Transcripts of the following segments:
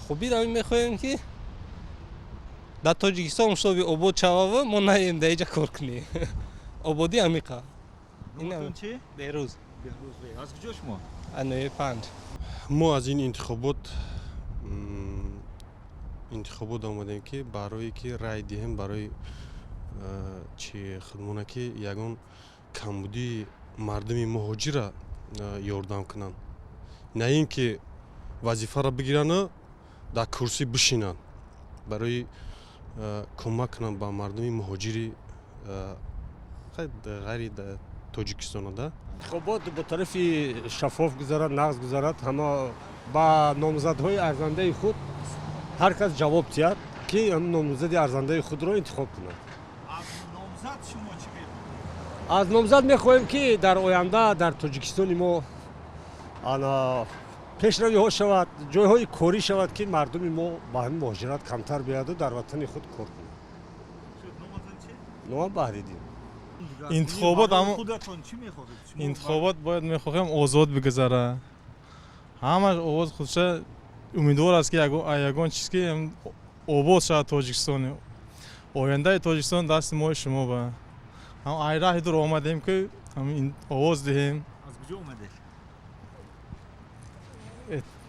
خوبی رو میخوایم که در تاجیکستان شوی آباد شوه ما نهیم در اینجا کار کنیم. آبادی عمیقه. نومتون چی؟ بهروز. بهروز بی. از کجا شما؟ انوی پنج. ما از این انتخابات آمدیم که برای که رای دهیم برای چی خودمونه که یگان کمبودی مردم مهاجر را یاردم کنن، نه اینکه وظیفه را بگیرن و در کرسی بشینن برای کمک کنن با مردم مهاجری غیر تاجیکستان ده. انتخابات با طرف شفاف گذارد، نقض گذارد، همه با نامزدهای ارزنده خود هر کس جواب تیاد که نامزد ارزنده خود را انتخاب کنند. از نامزد شما چی می‌خواید؟ از نامزد میخواهیم که در آینده در تاجیکستان ما پیشروی ها شود، جایهای کاری شود که مردم ما با همین مهاجرت کمتر بیاد و در وطن خود کار کنند. نومتون چی؟ نام بهریدیم. انتخابات اما خودتون چی می‌خواید؟ انتخابات باید میخواهیم آزاد بگذره. همش آواز خودشه امیدوار است که یگان چیز که آباد شود تاجیکستان. آینده تاجیکستان دست ما شما با. هم ایراه دور آمدیم که هم آواز دهیم. از کجا اومدید؟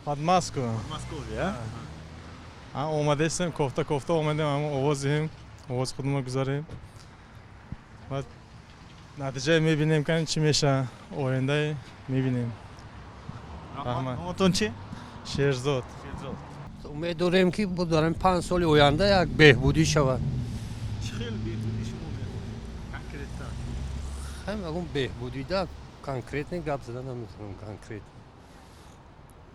از مسکو. مسکو یا؟ هم آمده استیم کافته آمدیم هم آواز دهیم. آواز خودمون گذاریم. بعد نتیجه میبینیم که چی میشه. آینده میبینیم. نومتون چی؟ شیرزاد. امید داریم که در 5 سال آینده یک بهبودی شود. چه خیلی بهبودی شما می‌خواید؟ کانکریت همین اون بهبودی ده کانکریت نه گپ زدن نمیتونم کانکریت.